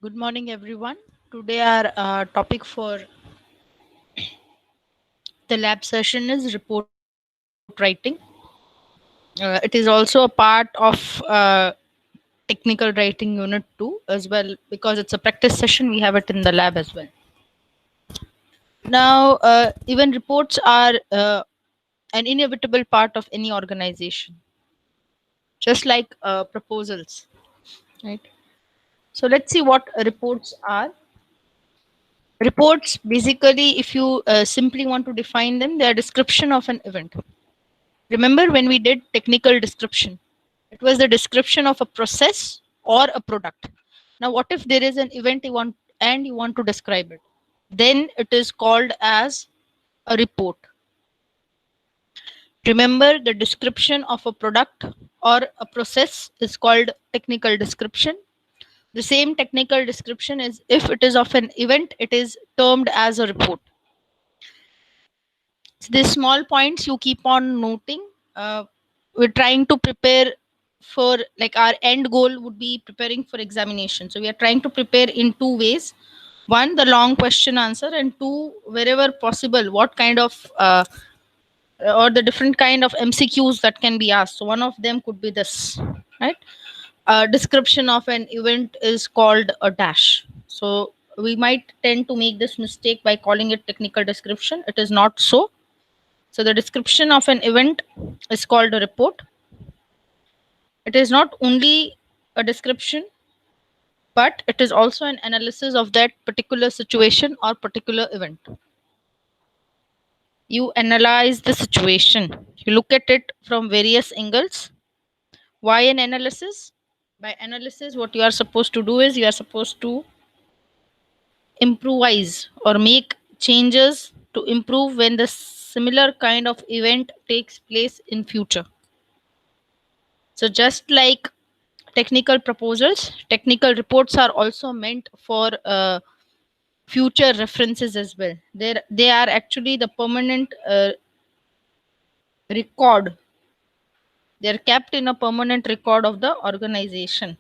Good morning, everyone. Today, our topic for the lab session is report writing. It is also a part of technical writing unit 2 as well, because it's a practice session. We have it in the lab as well. Now, even reports are an inevitable part of any organization, just like proposals, right? So, let's see what reports are. Reports, basically, if you simply want to define them, they are description of an event. Remember when we did technical description? It was the description of a process or a product. Now, what if there is an event you want to describe it? Then it is called as a report. Remember, the description of a product or a process is called technical description. The same technical description is if it is of an event, it is termed as a report. So these small points you keep on noting. We're trying to prepare for, like, our end goal would be preparing for examination. So we are trying to prepare in two ways. One, the long question answer, and two, wherever possible, what kind of or the different kind of MCQs that can be asked. So one of them could be this, right? Description of an event is called a dash. So we might tend to make this mistake by calling it technical description. It is not so. So the description of an event is called a report. It is not only a description, but it is also an analysis of that particular situation or particular event. You analyze the situation, you look at it from various angles. Why an analysis? By analysis, what you are supposed to do is you are supposed to improvise or make changes to improve when the similar kind of event takes place in future. So just like technical proposals, technical reports are also meant for future references as well. They are actually the permanent record. They are kept in a permanent record of the organization.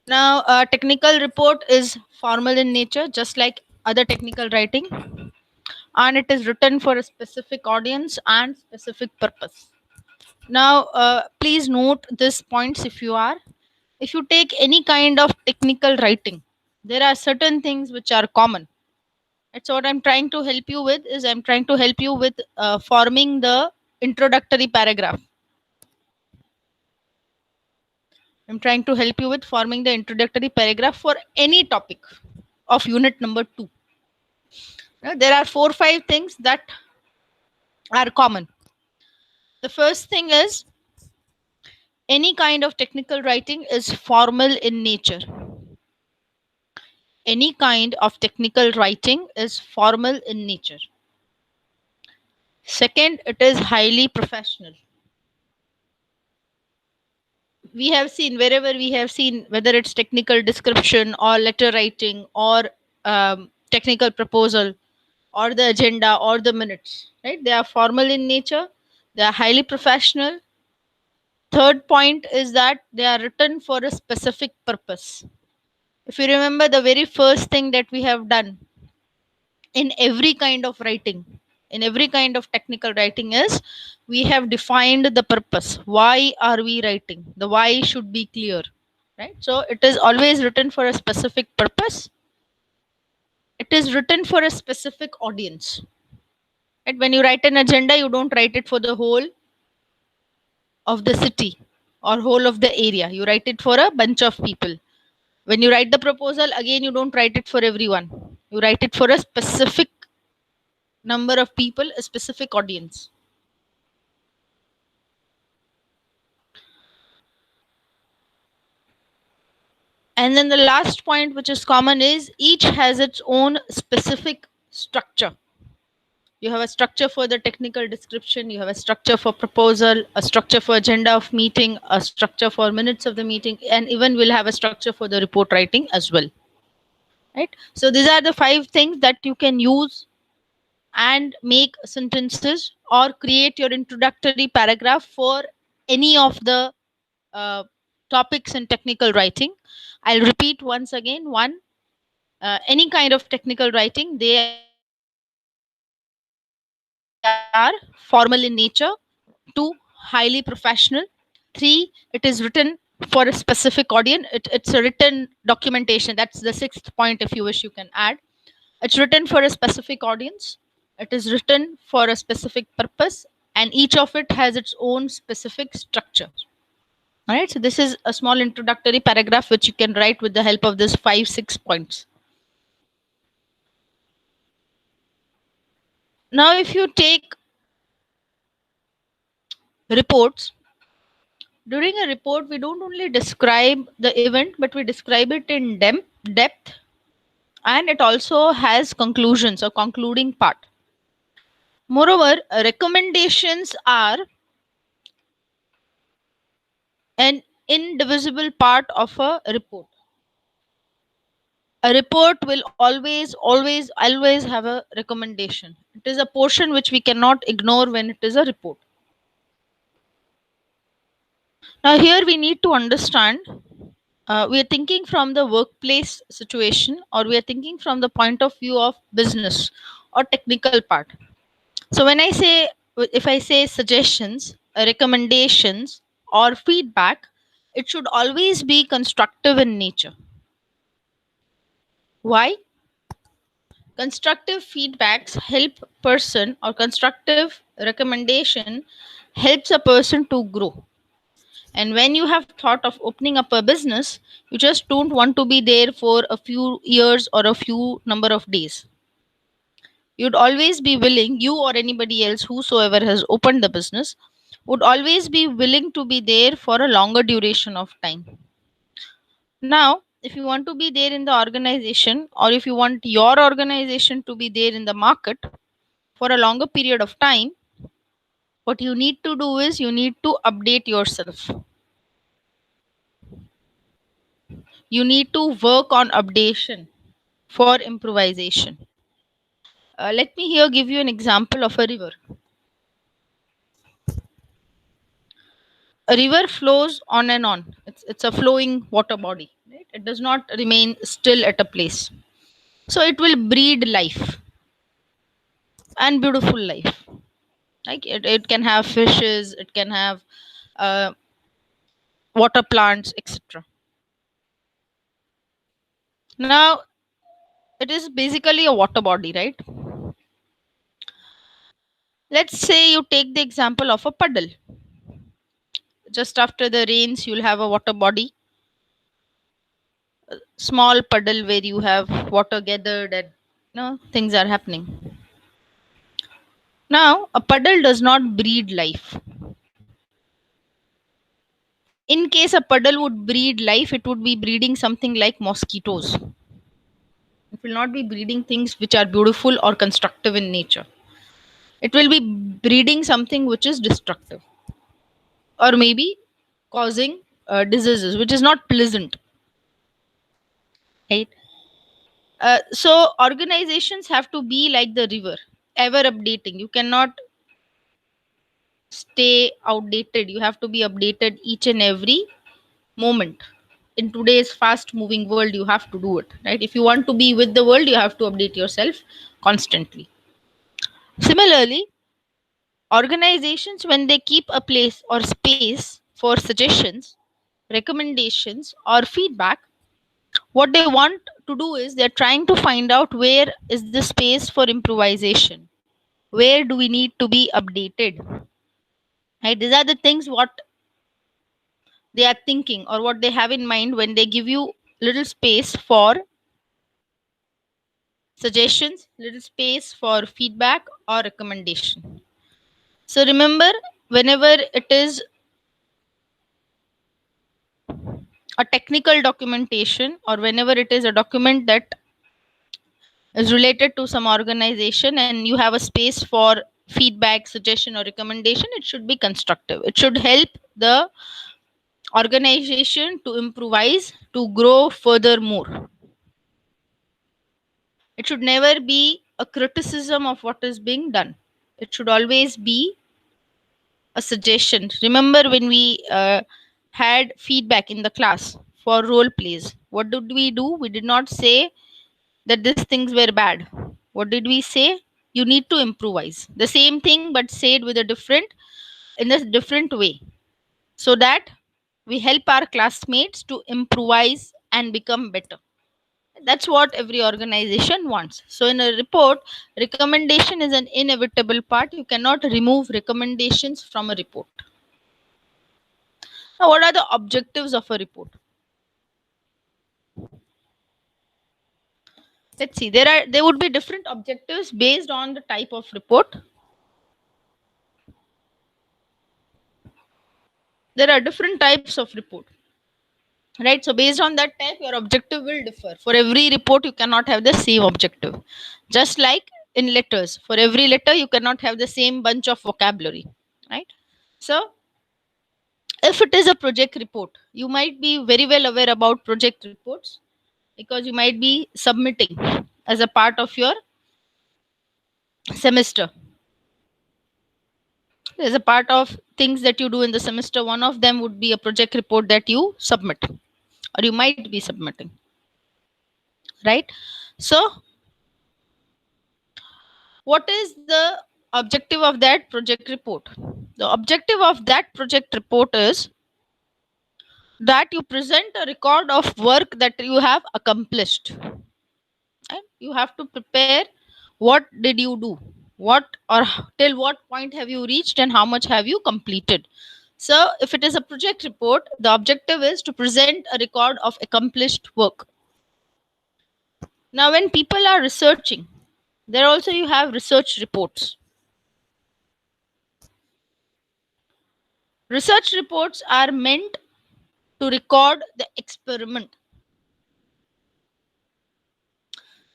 Now, a technical report is formal in nature, just like other technical writing, and it is written for a specific audience and specific purpose. Now, please note this points if you are. If you take any kind of technical writing, there are certain things which are common. That's what I'm trying to help you with. Is I'm trying to help you with forming the introductory paragraph. I'm trying to help you with forming the introductory paragraph for any topic of unit number 2. Now, there are 4 or 5 things that are common. The first thing is any kind of technical writing is formal in nature. Any kind of technical writing is formal in nature. Second, it is highly professional. We have seen, wherever we have seen, whether it's technical description or letter writing or technical proposal or the agenda or the minutes, right? They are formal in nature, they are highly professional. Third point is that they are written for a specific purpose. If you remember, the very first thing that we have done in every kind of writing, in every kind of technical writing, is we have defined the purpose. Why are we writing? The why should be clear, right? So it is always written for a specific purpose. It is written for a specific audience, right? When you write an agenda, you don't write it for the whole of the city or whole of the area. You write it for a bunch of people. When you write the proposal, again, you don't write it for everyone. You write it for a specific number of people, a specific audience. And then the last point, which is common, is each has its own specific structure. You have a structure for the technical description, you have a structure for proposal, a structure for agenda of meeting, a structure for minutes of the meeting, and even we'll have a structure for the report writing as well. Right? So these are the 5 things that you can use and make sentences or create your introductory paragraph for any of the uh, topics in technical writing. I'll repeat once again. One, any kind of technical writing, they are formal in nature. Two, highly professional. Three, it is written for a specific audience. It's a written documentation. That's the sixth point, if you wish, you can add. It's written for a specific audience. It is written for a specific purpose, and each of it has its own specific structure. All right. So this is a small introductory paragraph which you can write with the help of this 5 6 points. Now, if you take reports, during a report, we don't only describe the event, but we describe it in depth, and it also has conclusions or concluding part. Moreover, recommendations are an indivisible part of a report. A report will always have a recommendation. It is a portion which we cannot ignore when it is a report. Now, here we need to understand, we are thinking from the workplace situation, or we are thinking from the point of view of business or technical part. So when I say, if I say suggestions, recommendations, or feedback, it should always be constructive in nature. Why? Constructive feedbacks help person, or constructive recommendation helps a person to grow. And when you have thought of opening up a business, you just don't want to be there for a few years or a few number of days. You'd always be willing, you or anybody else whosoever has opened the business would always be willing to be there for a longer duration of time. Now, if you want to be there in the organization, or if you want your organization to be there in the market for a longer period of time, what you need to do is you need to update yourself. You need to work on updation for improvisation. Let me here give you an example of a river. A river flows on and on. It's a flowing water body. Right? It does not remain still at a place. So it will breed life, and beautiful life. Like it can have fishes, it can have uh, water plants, etc. Now, it is basically a water body, right? Let's say you take the example of a puddle. Just after the rains, you'll have a water body, small puddle where you have water gathered, and things are happening. Now, a puddle does not breed life. In case a puddle would breed life, it would be breeding something like mosquitoes. It will not be breeding things which are beautiful or constructive in nature. It will be breeding something which is destructive, or maybe causing diseases, which is not pleasant. Right? So organizations have to be like the river, ever updating. You cannot stay outdated. You have to be updated each and every moment. In today's fast moving world, you have to do it, right? If you want to be with the world, you have to update yourself constantly. Similarly, organizations, when they keep a place or space for suggestions, recommendations, or feedback, what they want to do is they're trying to find out where is the space for improvisation, where do we need to be updated, right? These are the things what they are thinking, or what they have in mind when they give you little space for suggestions, little space for feedback or recommendation. So remember, whenever it is a technical documentation, or whenever it is a document that is related to some organization and you have a space for feedback, suggestion, or recommendation, it should be constructive. It should help the organization to improvise, to grow furthermore. It should never be a criticism of what is being done. It should always be a suggestion. Remember when we had feedback in the class for role plays, what did we do? We did not say that these things were bad. What did we say? You need to improvise. The same thing, but said with a different, in a different way, so that we help our classmates to improvise and become better. That's what every organization wants. So in a report, recommendation is an inevitable part. You cannot remove recommendations from a report. Now, what are the objectives of a report? Let's see. There would be different objectives based on the type of report. There are different types of report, right? So based on that type, your objective will differ. For every report, you cannot have the same objective. Just like in letters, for every letter, you cannot have the same bunch of vocabulary, right? So if it is a project report, you might be very well aware about project reports because you might be submitting as a part of your semester. There's a part of things that you do in the semester. One of them would be a project report that you submit or you might be submitting, right? So what is the objective of that project report? The objective of that project report is that you present a record of work that you have accomplished. Right? You have to prepare what did you do, what or till what point have you reached and how much have you completed. So if it is a project report, the objective is to present a record of accomplished work. Now when people are researching, there also you have research reports. Research reports are meant to record the experiment,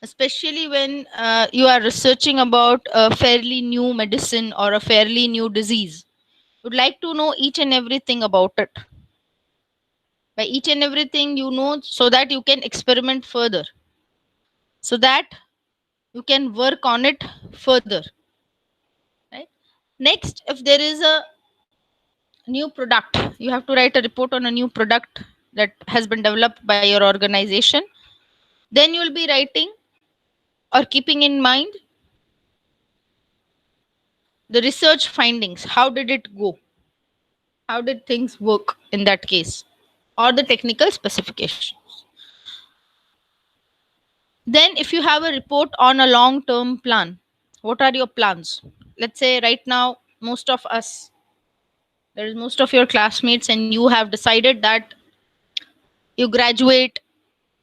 especially when you are researching about a fairly new medicine or a fairly new disease. Would like to know each and everything about it. By each and everything you know, so that you can experiment further, so that you can work on it further, right? Next, if there is a new product, you have to write a report on a new product that has been developed by your organization. Then you will be writing or keeping in mind the research findings. How did it go? How did things work in that case? Or the technical specifications. Then, if you have a report on a long term plan, what are your plans? Let's say right now, most of us, there is most of your classmates, and you have decided that you graduate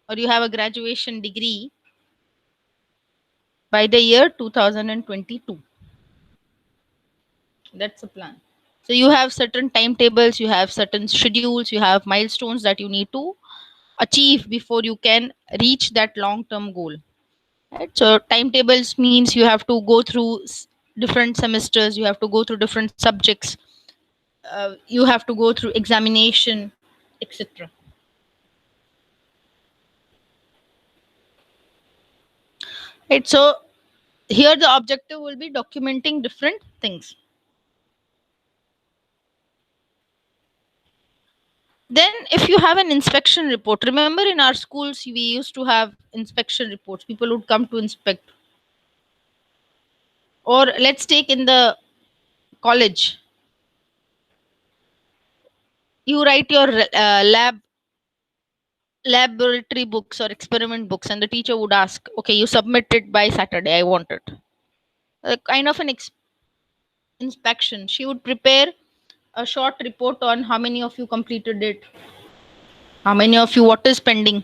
or you have a graduation degree by the year 2022. That's a plan. So you have certain timetables, you have certain schedules, you have milestones that you need to achieve before you can reach that long term goal, right? So timetables means you have to go through different semesters, you have to go through different subjects, you have to go through examination, etc. Right, so here the objective will be documenting different things. Then if you have an inspection report, remember in our schools we used to have inspection reports, people would come to inspect. Or let's take in the college, you write your laboratory books or experiment books, and the teacher would ask, okay, you submit it by Saturday, I want it. A kind of an inspection. She would prepare a short report on how many of you completed it, how many of you, what is pending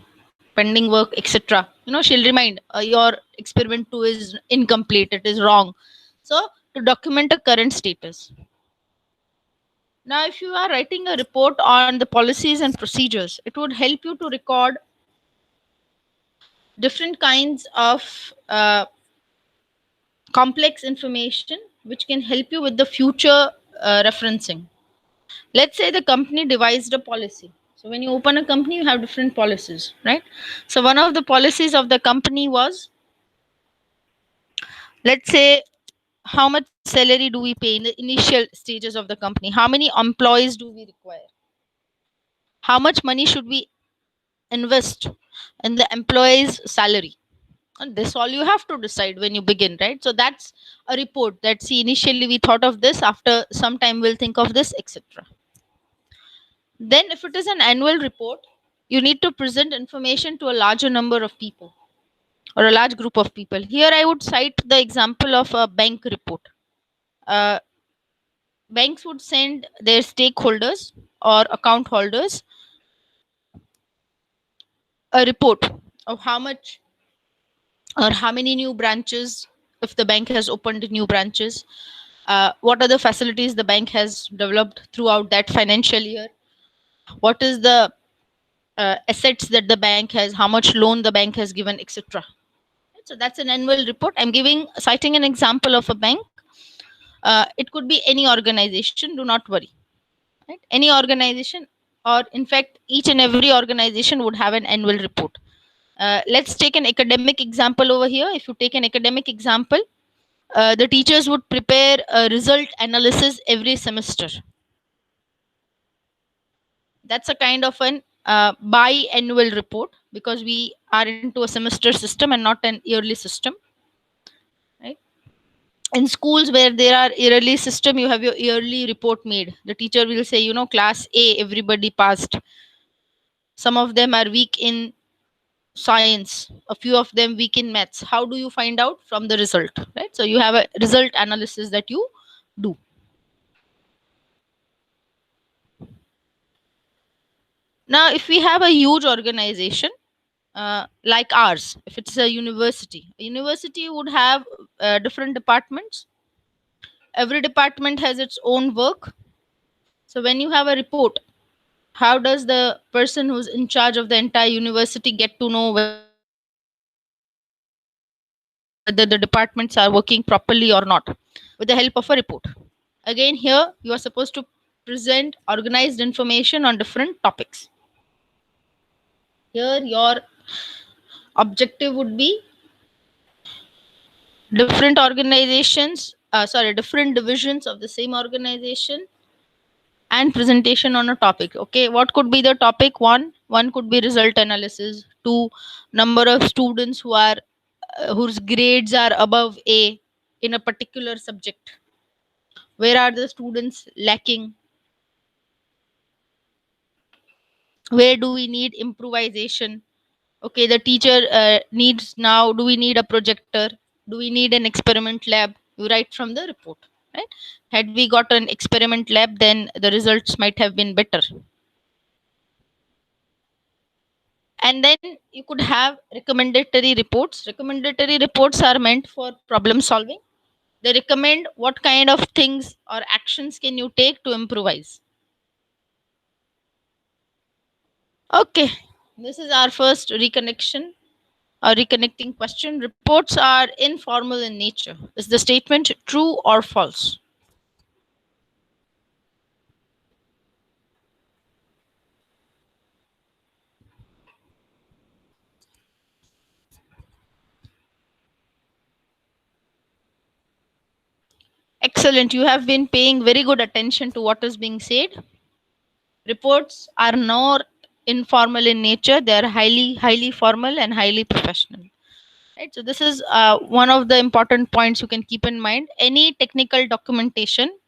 work, etc. She'll remind, your experiment 2 is incomplete, it is wrong. So to document a current status. Now if you are writing a report on the policies and procedures, it would help you to record different kinds of complex information which can help you with the future referencing. Let's say the company devised a policy. So when you open a company, you have different policies, right? So one of the policies of the company was, let's say, how much salary do we pay in the initial stages of the company? How many employees do we require? How much money should we invest in the employee's salary? And this all you have to decide when you begin, right? So that's a report that, see, initially we thought of this, after some time we'll think of this, etc. Then if it is an annual report, you need to present information to a larger number of people or a large group of people. Here I would cite the example of a bank report. uh, Banks would send their stakeholders or account holders a report of how much or how many new branches, if the bank has opened new branches, what are the facilities the bank has developed throughout that financial year, what is the assets that the bank has, how much loan the bank has given, etc. So that's an annual report. I'm giving citing an example of a bank. It could be any organization, do not worry, right? Any organization, or in fact each and every organization would have an annual report. Let's take an academic example over here. If you take an academic example, the teachers would prepare a result analysis every semester. That's a kind of an biannual report, because we are into a semester system and not an yearly system, right? In schools where there are yearly system, you have your yearly report made. The teacher will say, class A everybody passed, some of them are weak in science, a few of them weak in maths. How do you find out? From the result, right? So you have a result analysis that you do. Now if we have a huge organization, like ours, if it's a university would have different departments. Every department has its own work. So when you have a report, how does the person who's in charge of the entire university get to know whether the departments are working properly or not? With the help of a report. Again, here you are supposed to present organized information on different topics. Here your objective would be different divisions of the same organization and presentation on a topic. Okay, what could be the topic? One could be result analysis. Two, number of students whose grades are above A in a particular subject. Where are the students lacking? Where do we need improvisation? Okay, the teacher needs, now do we need a projector, do we need an experiment lab? You write from the report, right? Had we got an experiment lab, then the results might have been better. And then you could have recommendatory reports. Recommendatory reports are meant for problem solving. They recommend what kind of things or actions can you take to improvise. Okay, this is our first reconnection or reconnecting question. Reports are informal in nature. Is the statement true or false? Excellent. You have been paying very good attention to what is being said. Reports are not informal in nature. They are highly formal and highly professional. Right. So this is one of the important points you can keep in mind. Any technical documentation.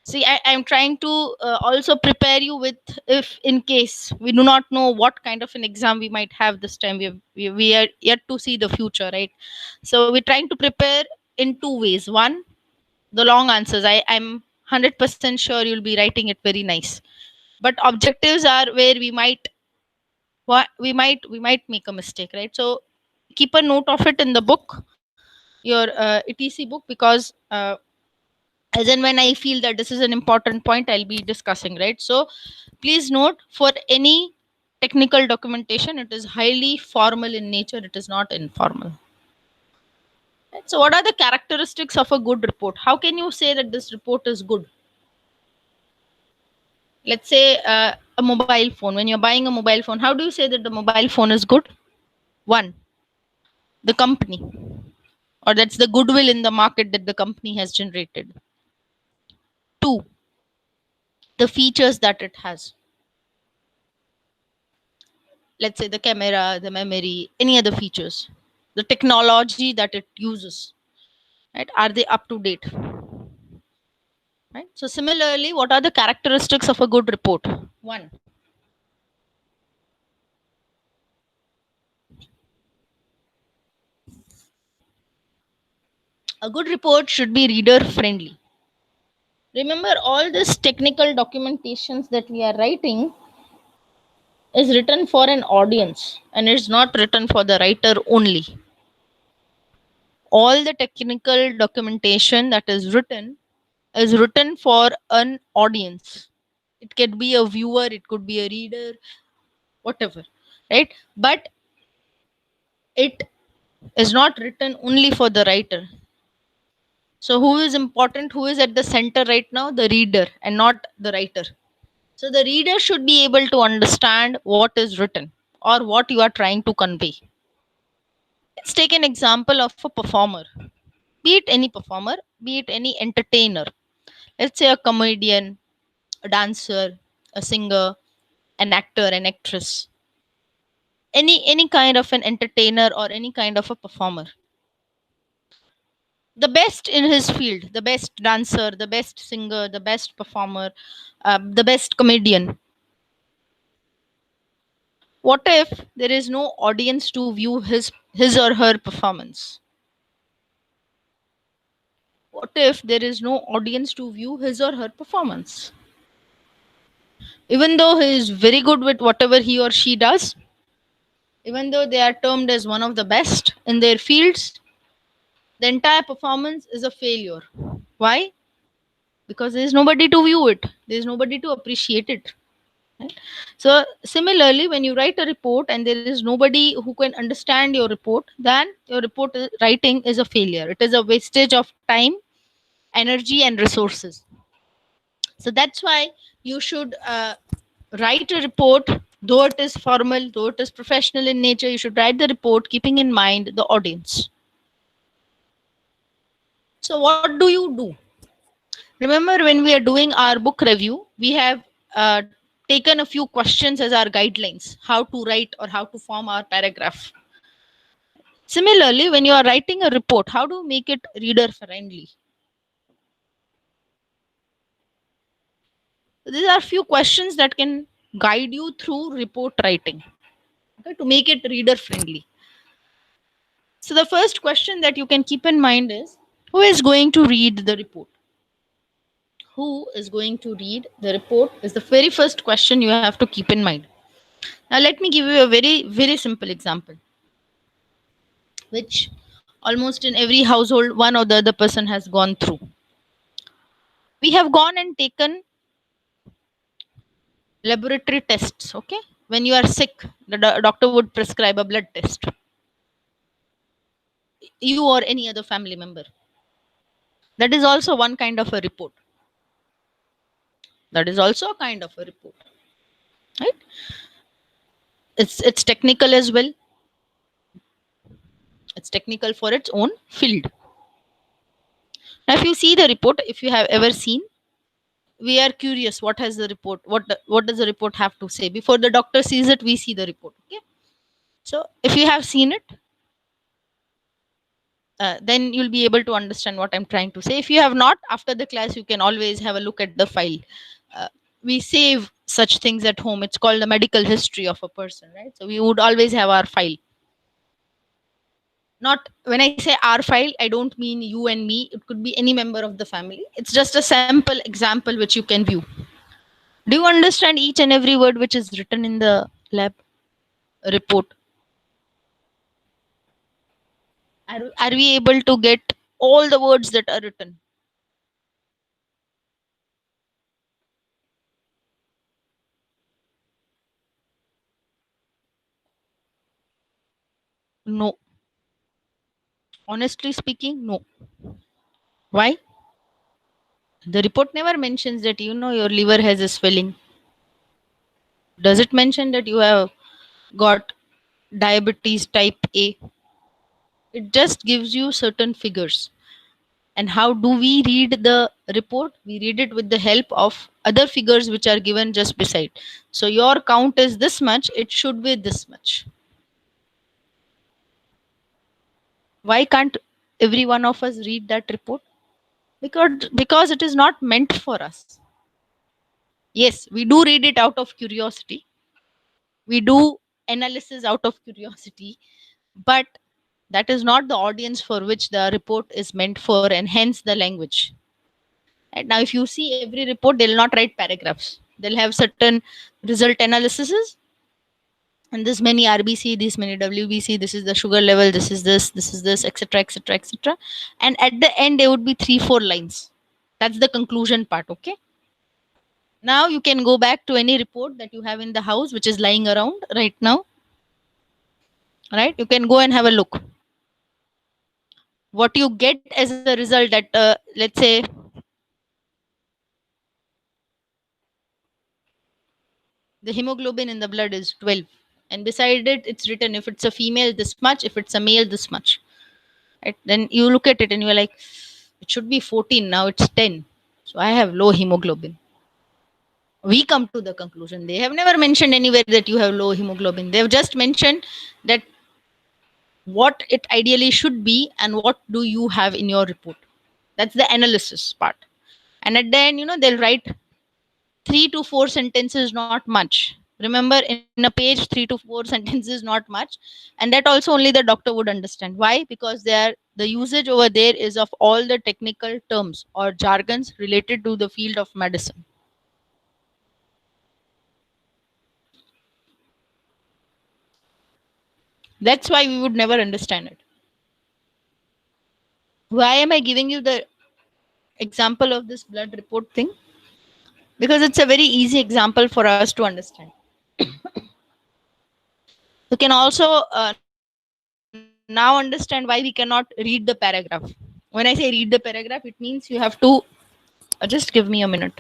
See, I'm trying to also prepare you with, if in case we do not know what kind of an exam we might have this time. We are yet to see the future, right? So we're trying to prepare in two ways. One, the long answers. I'm 100% sure you'll be writing it very nice. But objectives are where we might make a mistake, right? So keep a note of it in the book, your etc book, because as and when I feel that this is an important point, I'll be discussing, right? So please note, for any technical documentation, it is highly formal in nature, it is not informal. Right? So what are the characteristics of a good report? How can you say that this report is good? Let's say a mobile phone. When you're buying a mobile phone, how do you say that the mobile phone is good? One, the company. or that's the goodwill in the market that the company has generated. Two, the features that it has. Let's say the camera, the memory, any other features, the technology that it uses, right? Are they up to date? Right. So similarly, what are the characteristics of a good report? One, a good report should be reader friendly. Remember, all this technical documentations that we are writing is written for an audience and it's not written for the writer only. All the technical documentation that is written for an audience. It could be a viewer, it could be a reader, whatever, right? But it is not written only for the writer. So who is important? Who is at the center right now? The reader and not the writer. So the reader should be able to understand what is written or what you are trying to convey. Let's take an example of a performer, be it any performer, be it any entertainer. Let's say a comedian, a dancer, a singer, an actor, an actress, any kind of an entertainer or any kind of a performer. The best in his field, the best dancer, the best singer, the best performer, the best comedian. What if there is no audience to view his or her performance? What if there is no audience to view his or her performance? Even though he is very good with whatever he or she does, even though they are termed as one of the best in their fields, the entire performance is a failure. Why? Because there is nobody to view it, there is nobody to appreciate it. Right? So, similarly, when you write a report and there is nobody who can understand your report, then your writing is a failure. It is a wastage of time, energy, and resources. So that's why you should write a report, though it is formal, though it is professional in nature. You should write the report keeping in mind the audience. So, what do you do? Remember, when we are doing our book review, we have taken a few questions as our guidelines how to write or how to form our paragraph. Similarly, when you are writing a report, how to make it reader friendly? These are few questions that can guide you through report writing, okay, to make it reader friendly. So, the first question that you can keep in mind is, who is going to read the report? Who is going to read the report is the very first question you have to keep in mind. Now, let me give you a very simple example, which almost in every household, one or the other person has gone through. We have gone and taken laboratory tests, okay? When you are sick, the doctor would prescribe a blood test, you or any other family member. That is also one kind of a report. That is also a kind of a report, right? It's technical as well. It's technical for its own field. Now, if you see the report, if you have ever seen, we are curious what has the report, what does the report have to say. Before the doctor sees it, we see the report, okay? So if you have seen it, then you'll be able to understand what I'm trying to say. If you have not, after the class you can always have a look at the file. uh, we save such things at home. It's called the medical history of a person, right? So we would always have our file. Not, when I say our file, I don't mean you and me, it could be any member of the family. It's just a sample example which you can view. Do you understand each and every word which is written in the lab report? Are we able to get all the words that are written? No. Honestly speaking, no. Why? The report never mentions that your liver has a swelling. Does it mention that you have got diabetes type A? It just gives you certain figures. And how do we read the report? We read it with the help of other figures which are given just beside. So your count is this much, it should be this much. Why can't every one of us read that report? Because it is not meant for us. Yes, we do read it out of curiosity. We do analysis out of curiosity, but that is not the audience for which the report is meant for, and hence the language. And now, if you see every report, they'll not write paragraphs. They'll have certain result analyses, and this many RBC, this many WBC, this is the sugar level, this is this, etc., etc., etc. And at the end, there would be 3 4 lines. That's the conclusion part. Okay. Now you can go back to any report that you have in the house, which is lying around right now. Right? You can go and have a look. What you get as a result that, let's say, the hemoglobin in the blood is 12, and beside it it's written if it's a female this much, if it's a male this much. Right? Then you look at it and you're like, it should be 14, now it's 10, so I have low hemoglobin. We come to the conclusion, they have never mentioned anywhere that you have low hemoglobin. They've just mentioned that what it ideally should be and what do you have in your report. That's the analysis part. And at the end, they'll write 3 to 4 sentences, not much. Remember, in a page, 3 to 4 sentences, not much. And that also only the doctor would understand. Why? Because the usage over there is of all the technical terms or jargons related to the field of medicine. That's why we would never understand it. Why am I giving you the example of this blood report thing? Because it's a very easy example for us to understand. You can also now understand why we cannot read the paragraph. When I say read the paragraph, it means you have to just give me a minute.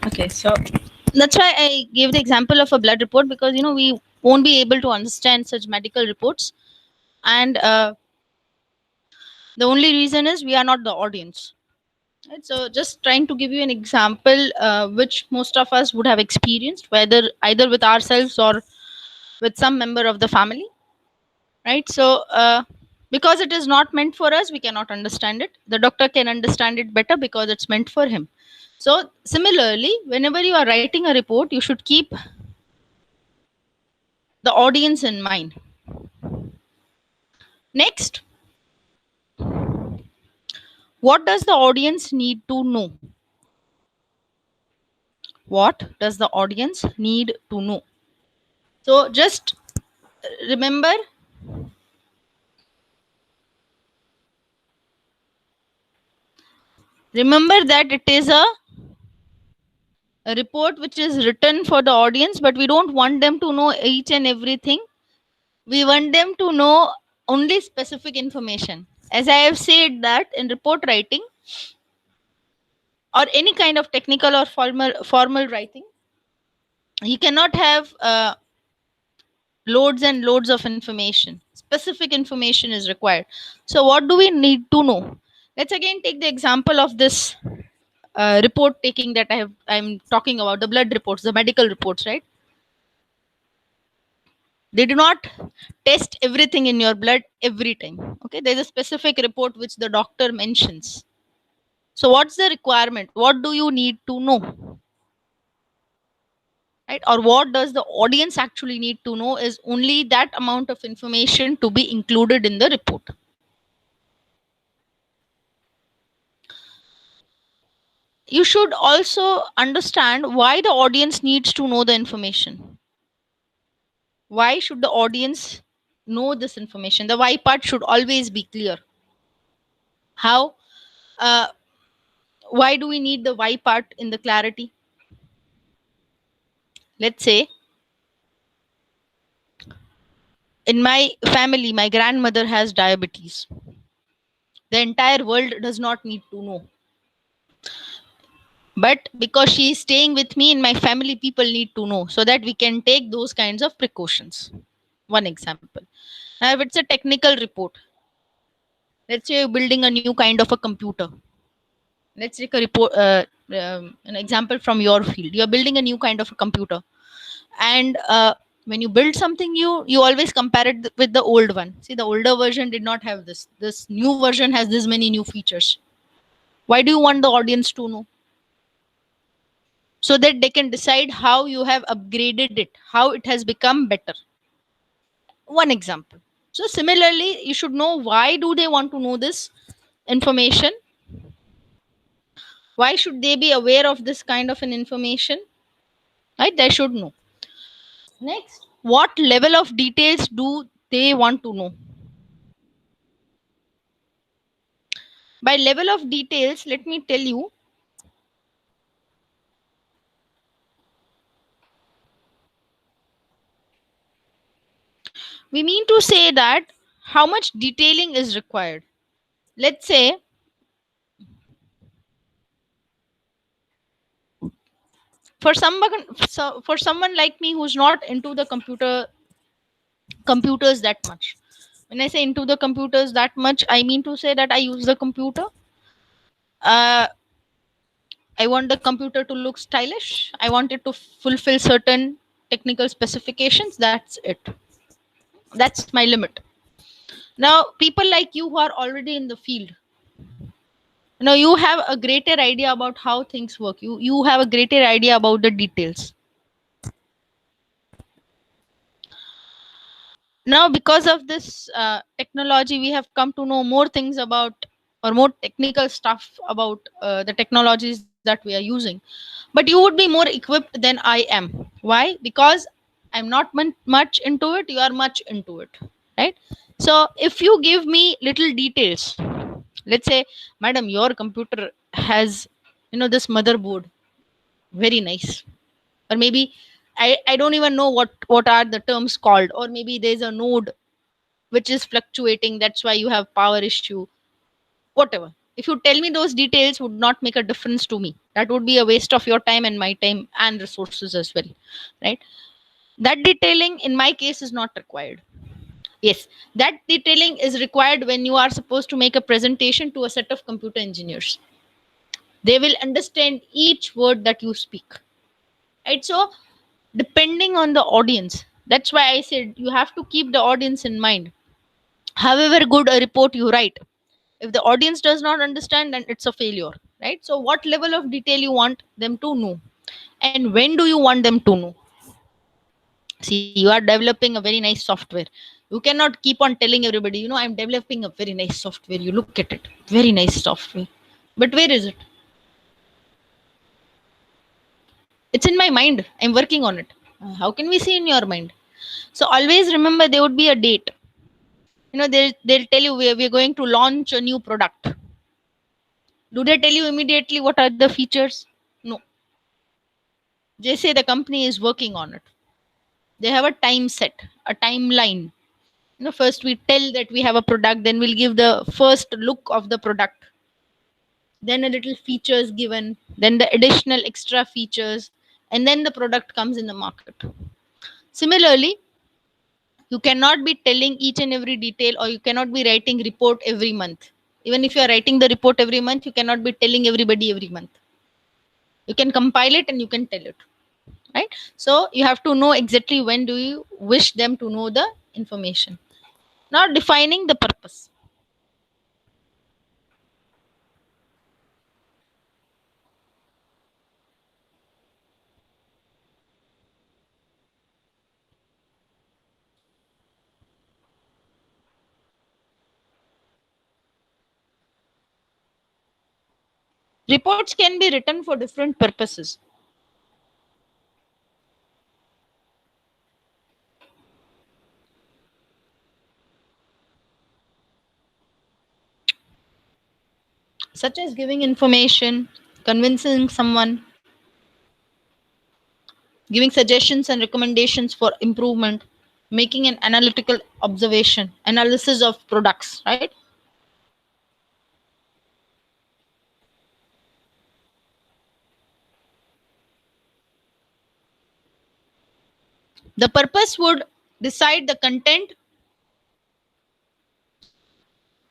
Okay, so that's why I gave the example of a blood report, because we won't be able to understand such medical reports, and the only reason is we are not the audience. Right? So just trying to give you an example, which most of us would have experienced, whether either with ourselves or with some member of the family. Right? So because it is not meant for us, we cannot understand it. The doctor can understand it better because it's meant for him. So similarly, whenever you are writing a report, you should keep the audience in mind. Next, what does the audience need to know? What does the audience need to know? So just remember, that it is a report which is written for the audience, but we don't want them to know each and everything. We want them to know only specific information. As I have said, that in report writing or any kind of technical or formal writing, you cannot have loads and loads of information. Specific information is required. So what do we need to know? Let's again take the example of this report taking that I'm talking about, the blood reports, the medical reports, right? They do not test everything in your blood every time. Okay, there's a specific report which the doctor mentions. So what's the requirement? What do you need to know? Right? Or what does the audience actually need to know is only that amount of information to be included in the report. You should also understand why the audience needs to know the information. Why should the audience know this information? The why part should always be clear. How? Uh, why do we need the why part in the clarity? Let's say in my family, my grandmother has diabetes. The entire world does not need to know. But because she is staying with me in my family, people need to know so that we can take those kinds of precautions. One example. Now, if it's a technical report, let's say you're building a new kind of a computer. Let's take a report, an example from your field. You're building a new kind of a computer, and when you build something new, you always compare it with the old one. See, the older version did not have this. This new version has this many new features. Why do you want the audience to know? So that they can decide how you have upgraded it, how it has become better. One example. So similarly, you should know why do they want to know this information. Why should they be aware of this kind of an information? Right? They should know. Next, what level of details do they want to know? By level of details, let me tell you, we mean to say that how much detailing is required. Let's say for someone, for someone like me who's not into the computers that much. When I say into the computers that much, I mean to say that I use the computer. Uh, I want the computer to look stylish. I want it to fulfill certain technical specifications. That's it. That's my limit. Now, people like you who are already in the field, you have a greater idea about how things work. You have a greater idea about the details. Now, because of this technology, we have come to know more things about, or more technical stuff about the technologies that we are using. But you would be more equipped than I am. Why? Because I'm not much into it, you are much into it, right? So if you give me little details, let's say, madam, your computer has, this motherboard, very nice. Or maybe I don't even know what are the terms called, or maybe there's a node which is fluctuating, that's why you have power issue, whatever. If you tell me those details would not make a difference to me, that would be a waste of your time and my time and resources as well, right? That detailing in my case is not required. Yes, that detailing is required when you are supposed to make a presentation to a set of computer engineers. They will understand each word that you speak, right? So depending on the audience, that's why I said you have to keep the audience in mind. However good a report you write, if the audience does not understand, then it's a failure, right? So what level of detail you want them to know, and when do you want them to know? See, you are developing a very nice software. You cannot keep on telling everybody, I'm developing a very nice software, you look at it, very nice software, but where is it? It's in my mind, I'm working on it. How can we see in your mind? So always remember there would be a date. They'll tell you we're going to launch a new product. Do they tell you immediately what are the features? No. They say the company is working on it. They have a time set, a timeline. First we tell that we have a product, then we'll give the first look of the product, then a little features given, then the additional extra features, and then the product comes in the market. Similarly, you cannot be telling each and every detail, or you cannot be writing report every month. Even if you are writing the report every month, you cannot be telling everybody every month. You can compile it and you can tell it, right? So you have to know exactly when do you wish them to know the information. Now defining the purpose. Reports can be written for different purposes. Such as giving information, convincing someone, giving suggestions and recommendations for improvement, making an analytical observation, analysis of products, right? The purpose would decide the content,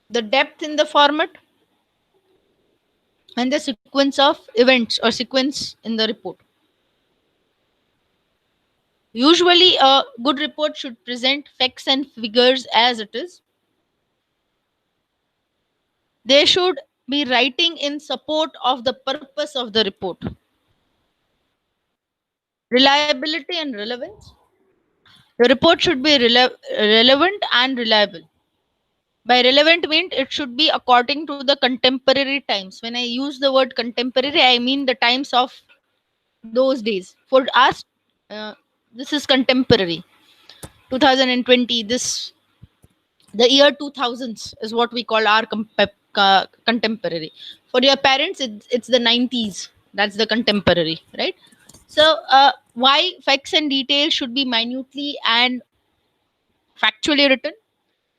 the depth in the format, and the sequence of events or sequence in the report. Usually, a good report should present facts and figures as it is. They should be writing in support of the purpose of the report. Reliability and relevance. The report should be relevant and reliable. By relevant mean it should be according to the contemporary times. When I use the word contemporary, I mean the times of those days. For us, uh, this is contemporary. 2020, this the year 2000s is what we call our contemporary. For your parents, it's the 90s. That's the contemporary, right? So, why facts and details should be minutely and factually written?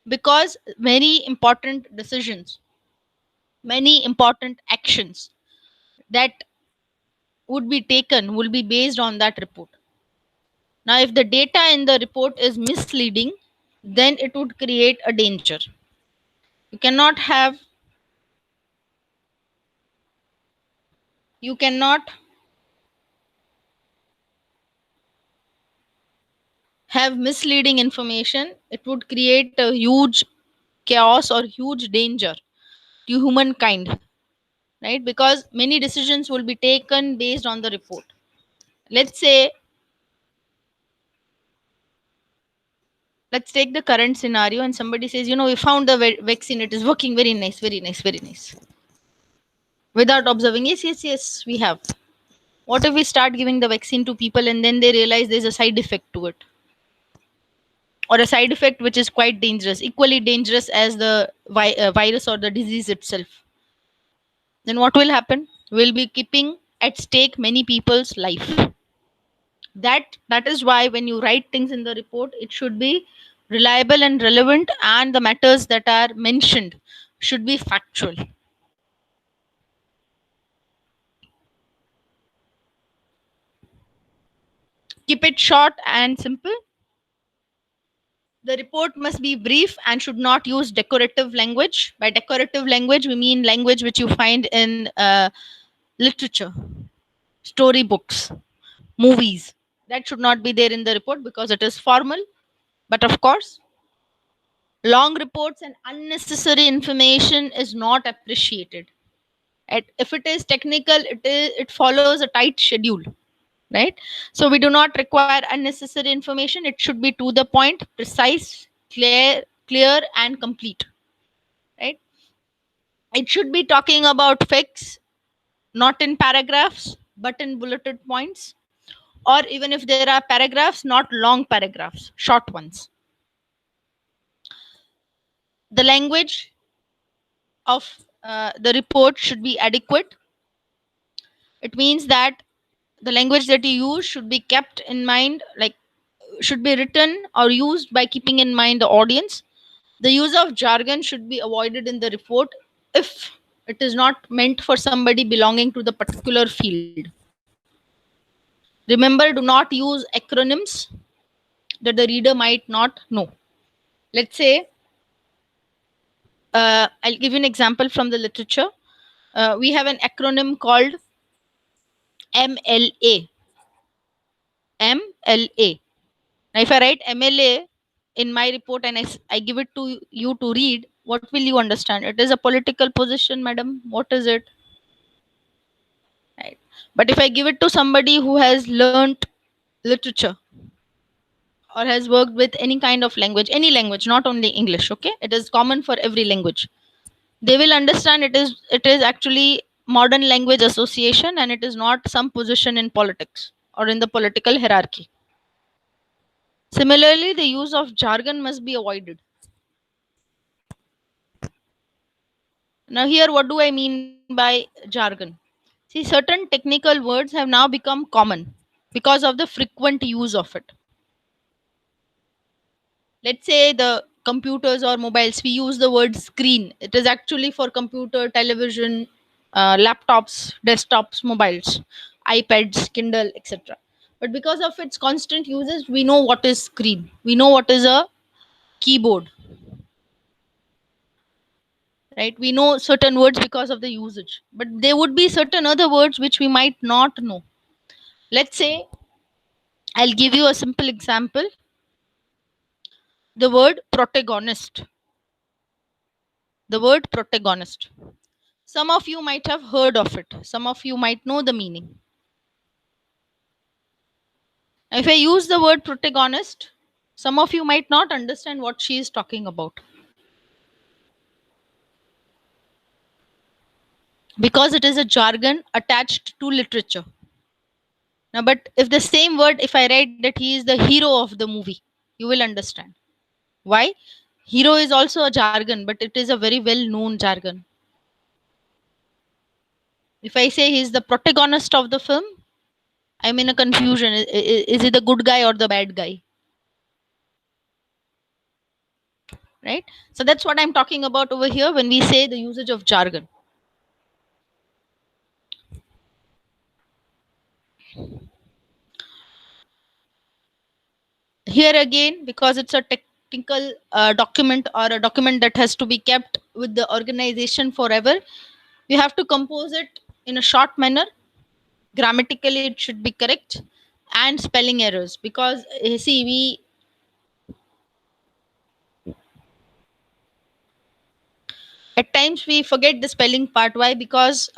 Because many important decisions, many important actions that would be taken will be based on that report. Now, if the data in the report is misleading, then it would create a danger. You cannot have, you cannot have misleading information. It would create a huge chaos or huge danger to humankind, right? Because many decisions will be taken based on the report. Let's say, let's take the current scenario and somebody says, we found the vaccine, it is working very nice, very nice, very nice. Without observing, yes, yes, yes, we have. What if we start giving the vaccine to people and then they realize there's a side effect to it? Or a side effect which is quite dangerous, equally dangerous as the virus or the disease itself. Then what will happen? We'll be keeping at stake many people's life. That is why when you write things in the report, it should be reliable and relevant, and the matters that are mentioned should be factual. Keep it short and simple. The report must be brief and should not use decorative language. By decorative language, we mean language which you find in literature, storybooks, movies. That should not be there in the report because it is formal. But of course, long reports and unnecessary information is not appreciated. If it is technical, it follows a tight schedule, right? So we do not require unnecessary information. It should be to the point, precise, clear, and complete, right? It should be talking about facts, not in paragraphs, but in bulleted points. Or even if there are paragraphs, not long paragraphs, short ones. The language of the report should be adequate. It means that the language that you use should be kept in mind, like should be written or used by keeping in mind the audience. The use of jargon should be avoided in the report if it is not meant for somebody belonging to the particular field. Remember, do not use acronyms that the reader might not know. Let's say I'll give you an example from the literature. We have an acronym called MLA. MLA. Now, if I write MLA in my report and I give it to you to read, what will you understand? It is a political position, madam. What is it? Right. But if I give it to somebody who has learnt literature or has worked with any kind of language, any language, not only English, okay? It is common for every language. They will understand it is actually modern language association and it is not some position in politics or in the political hierarchy. Similarly, the use of jargon must be avoided. Now, here, what do I mean by jargon? See, certain technical words have now become common because of the frequent use of it. Let's say the computers or mobiles, we use the word screen. It is actually for computer, television, laptops, desktops, mobiles, iPads, Kindle, etc. But because of its constant uses, we know what is screen. We know what is a keyboard, right? We know certain words because of the usage, but there would be certain other words which we might not know. Let's say, I'll give you a simple example. The word protagonist. The word protagonist. Some of you might have heard of it. Some of you might know the meaning. If I use the word protagonist, some of you might not understand what she is talking about because it is a jargon attached to literature. Now, but if the same word, if I write that he is the hero of the movie, you will understand. Why? Hero is also a jargon, but it is a very well known jargon. If I say he is the protagonist of the film, I'm in a confusion. Is he the good guy or the bad guy? Right? So that's what I'm talking about over here when we say the usage of jargon. Here again, because it's a technical document or a document that has to be kept with the organization forever, we have to compose it in a short manner. Grammatically, it should be correct, and spelling errors. Because see, we at times we forget the spelling part. Why? Because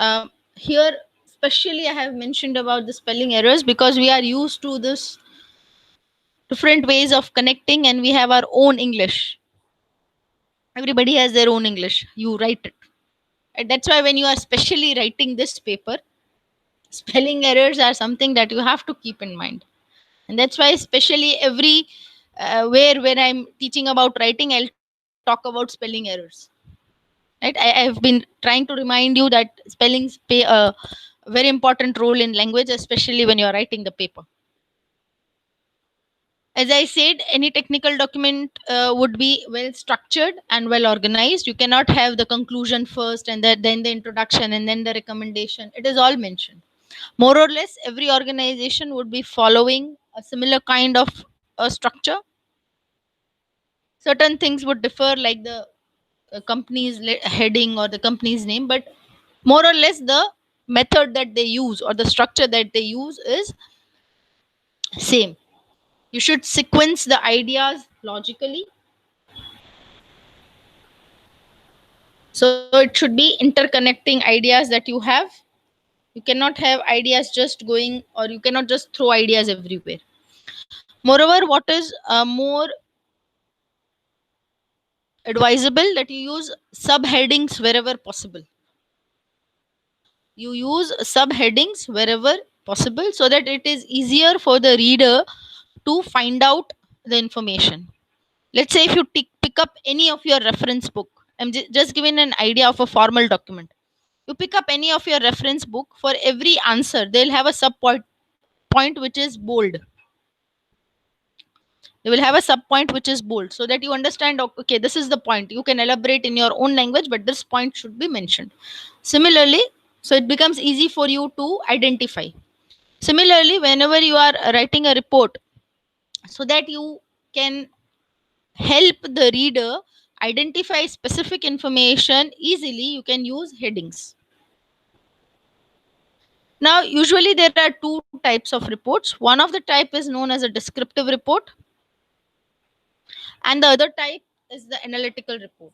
here, especially, I have mentioned about the spelling errors because we are used to this different ways of connecting, and we have our own English. Everybody has their own English. You write it. And that's why when you are specially writing this paper, spelling errors are something that you have to keep in mind. And that's why, especially every where when I'm teaching about writing, I'll talk about spelling errors. Right? I've been trying to remind you that spellings play a very important role in language, especially when you're writing the paper. As I said, any technical document would be well structured and well organized. You cannot have the conclusion first and then the introduction and then the recommendation. It is all mentioned. More or less, every organization would be following a similar kind of structure. Certain things would differ, like the company's heading or the company's name, but more or less the method that they use or the structure that they use is same. You should sequence the ideas logically. So it should be interconnecting ideas that you have. You cannot have ideas just going, or you cannot just throw ideas everywhere. Moreover, what is more advisable, that you use subheadings wherever possible. You use subheadings wherever possible so that it is easier for the reader to find out the information. Let's say if you pick up any of your reference book, I'm just giving an idea of a formal document. You pick up any of your reference book, for every answer they'll have a sub point which is bold. They will have a sub point which is bold, so that you understand, okay, this is the point. You can elaborate in your own language, but this point should be mentioned. Similarly, so it becomes easy for you to identify. Similarly, whenever you are writing a report, so that you can help the reader identify specific information easily, you can use headings. Now, usually there are two types of reports. One of the type is known as a descriptive report, and the other type is the analytical report.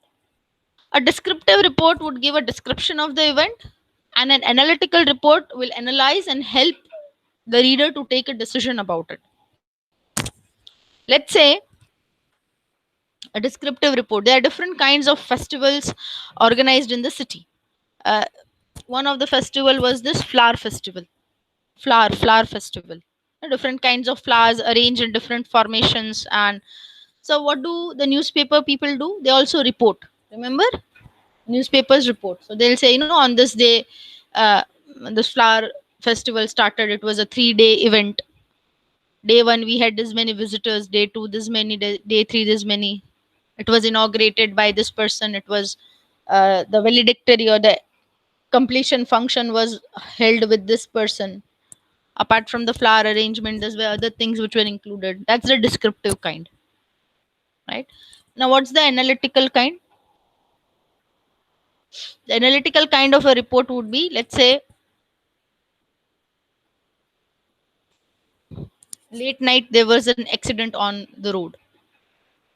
A descriptive report would give a description of the event, and an analytical report will analyze and help the reader to take a decision about it. Let's say a descriptive report. There are different kinds of festivals organized in the city. Uh, One of the festival was this flower festival, flower festival. Different kinds of flowers arranged in different formations, and so what do the newspaper people do? They also report. Remember, newspapers report. So they'll say, on this day, uh, this flower festival started. It was a 3 day event. Day one we had this many visitors. Day two this many. Day three this many. It was inaugurated by this person. It was the valedictory or the completion function was held with this person. Apart from the flower arrangement, there were other things which were included. That's the descriptive kind, right? Now, what's the analytical kind? The analytical kind of a report would be, let's say, late night there was an accident on the road.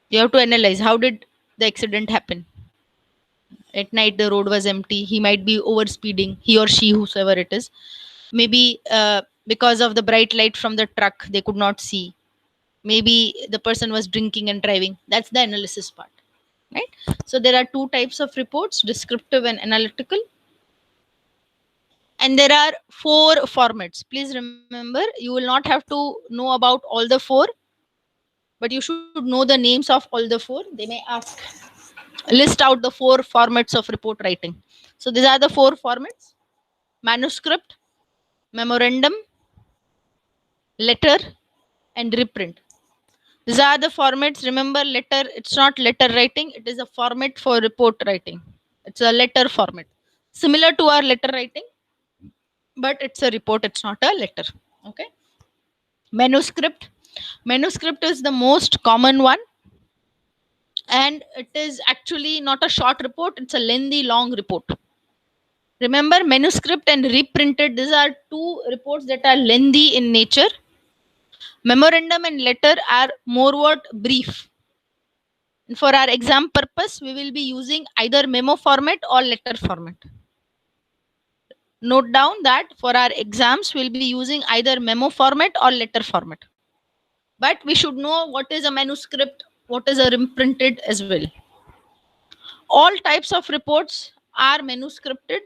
You have to analyze how did the accident happen. At night the road was empty. He might be over speeding, he or she, whosoever it is. Maybe because of the bright light from the truck they could not see. Maybe the person was drinking and driving. That's the analysis part, right? So there are two types of reports, descriptive and analytical. And there are four formats. Please remember, you will not have to know about all the four, but you should know the names of all the four. They may ask, list out the four formats of report writing. So these are the four formats: manuscript, memorandum, letter, and reprint. These are the formats. Remember, letter, it's not letter writing, it is a format for report writing. It's a letter format, similar to our letter writing, but it's a report, it's not a letter. Okay. Manuscript. Manuscript is the most common one, and it is actually not a short report, it's a lengthy, long report. Remember, manuscript and reprinted, these are two reports that are lengthy in nature. Memorandum and letter are more what brief. And for our exam purpose, we will be using either memo format or letter format. Note down that for our exams, we'll be using either memo format or letter format. But we should know what is a manuscript, what is a reprinted as well. All types of reports are manuscripted.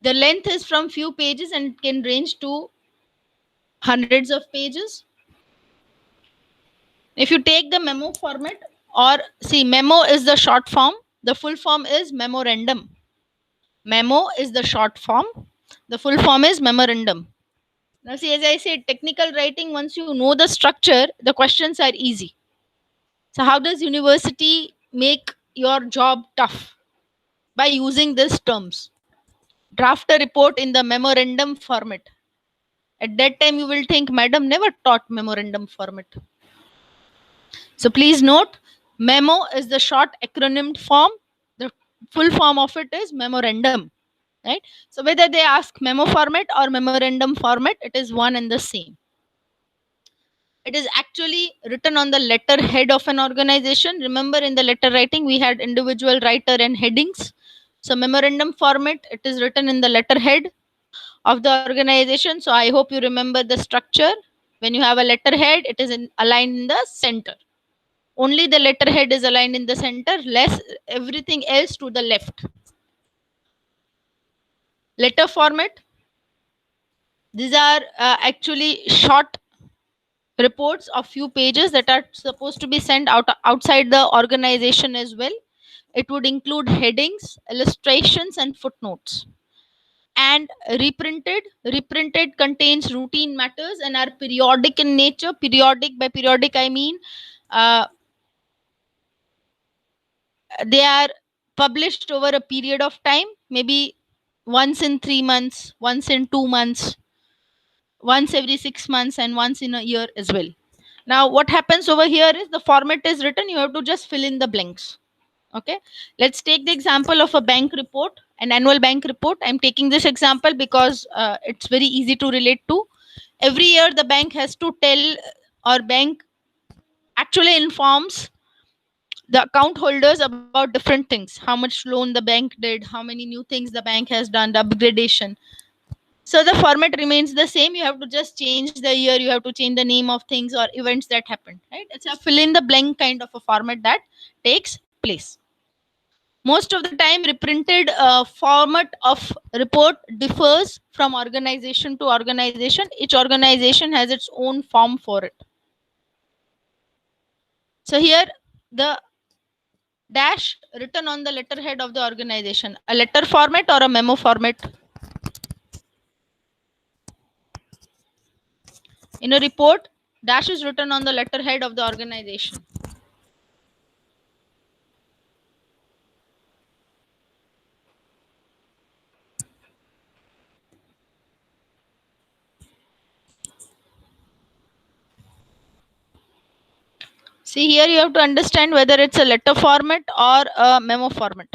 The length is from few pages and can range to hundreds of pages. If you take the memo format, or see, memo is the short form, the full form is memorandum. Memo is the short form, the full form is memorandum. Now, see, as I said, technical writing, once you know the structure, the questions are easy. So, how does university make your job tough? By using these terms. Draft a report in the memorandum format. At that time, you will think, Madam never taught memorandum format. So please note, memo is the short acronymed form. The full form of it is memorandum. Right? So whether they ask memo format or memorandum format, it is one and the same. It is actually written on the letterhead of an organization. Remember, in the letter writing, we had individual writer and headings. So memorandum format, it is written in the letterhead of the organization. So I hope you remember the structure. When you have a letterhead, it is aligned in the center. Only the letterhead is aligned in the center, less everything else to the left. Letter format. These are actually short reports of few pages that are supposed to be sent outside the organization as well. It would include headings, illustrations, and footnotes. And reprinted contains routine matters and are periodic in nature. Periodic, by periodic I mean they are published over a period of time, maybe once in 3 months, once in 2 months, once every 6 months, and once in a year as well. Now what happens over here is the format is written, you have to just fill in the blanks. Okay, let's take the example of a bank report, an annual bank report. I'm taking this example because it's very easy to relate to. Every year the bank has to tell, or bank actually informs the account holders about different things: how much loan the bank did, how many new things the bank has done, the upgradation. So the format remains the same. You have to just change the year, you have to change the name of things or events that happened, right? It's a fill in the blank kind of a format that takes place. Most of the time, reprinted format of report differs from organization to organization. Each organization has its own form for it. So here the dash written on the letterhead of the organization, a letter format or a memo format. In a report, dash is written on the letterhead of the organization. See, here you have to understand whether it's a letter format or a memo format.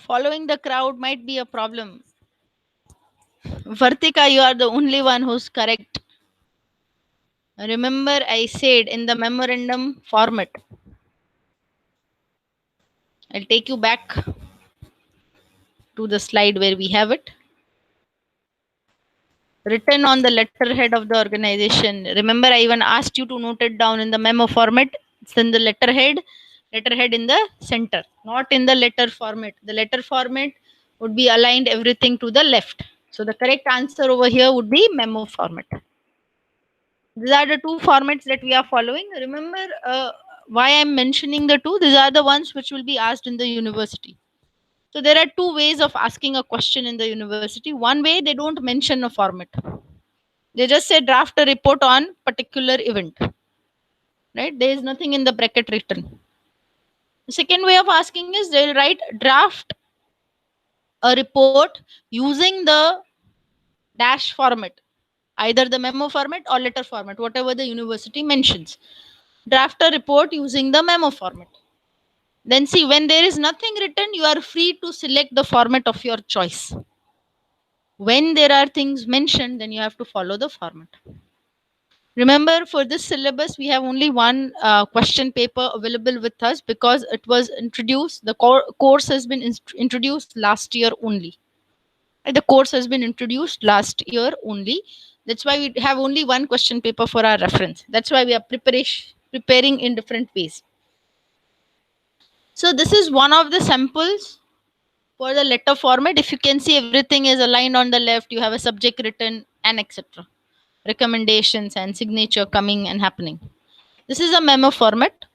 Following the crowd might be a problem. Vartika, you are the only one who's correct. Remember, I said in the memorandum format. I'll take you back to the slide where we have it. Written on the letterhead of the organization. Remember, I even asked you to note it down in the memo format. It's in the letterhead in the center, not in the letter format. The letter format would be aligned everything to the left. So the correct answer over here would be memo format. These are the two formats that we are following. Remember why I'm mentioning the two? These are the ones which will be asked in the university. So there are two ways of asking a question in the university. One way, they don't mention a format. They just say draft a report on particular event. Right? There is nothing in the bracket written. The second way of asking is they'll write draft a report using the dash format, either the memo format or letter format, whatever the university mentions. Draft a report using the memo format. Then see, when there is nothing written, you are free to select the format of your choice. When there are things mentioned, then you have to follow the format. Remember, for this syllabus, we have only one question paper available with us because it was introduced, the course has been introduced last year only. The course has been introduced last year only. That's why we have only one question paper for our reference. That's why we are preparing in different ways. So this is one of the samples for the letter format. If you can see, everything is aligned on the left. You have a subject written and etc. Recommendations and signature coming and happening. This is a memo format.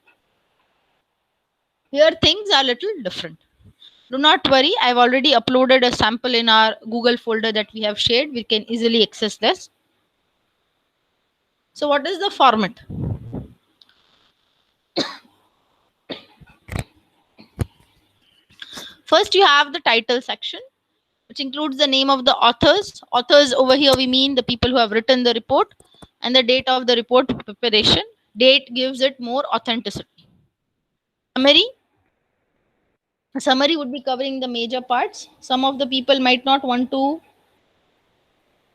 Here things are little different. Do not worry. I've already uploaded a sample in our Google folder that we have shared. We can easily access this. So what is the format? First, you have the title section, which includes the name of the authors. Authors over here, we mean the people who have written the report. and the date of the report preparation. Date gives it more authenticity. Summary. A summary would be covering the major parts. Some of the people might not want to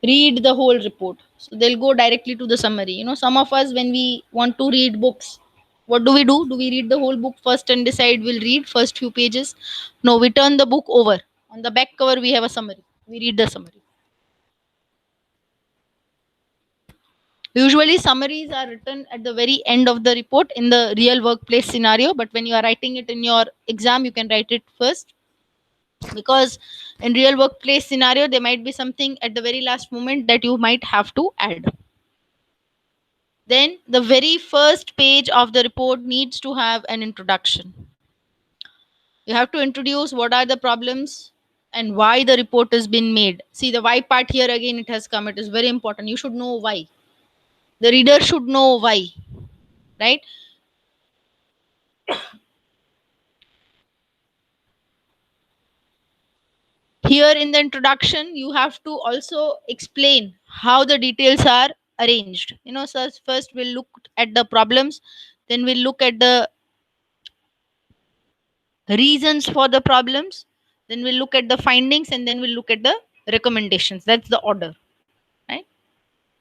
read the whole report, so they'll go directly to the summary. Some of us, when we want to read books, what do? Do we read the whole book first and decide we'll read first few pages? No, we turn the book over. On the back cover we have a summary. We read the summary. Usually summaries are written at the very end of the report in the real workplace scenario, but when you are writing it in your exam, you can write it first, because in real workplace scenario there might be something at the very last moment that you might have to add. Then the very first page of the report needs to have an introduction. You have to introduce what are the problems and why the report has been made. See, the why part here again, it has come. It is very important. You should know why. The reader should know why, right? Here in the introduction, you have to also explain how the details are arranged. So first we'll look at the problems, then we'll look at the reasons for the problems, then we'll look at the findings, and then we'll look at the recommendations. That's the order, right?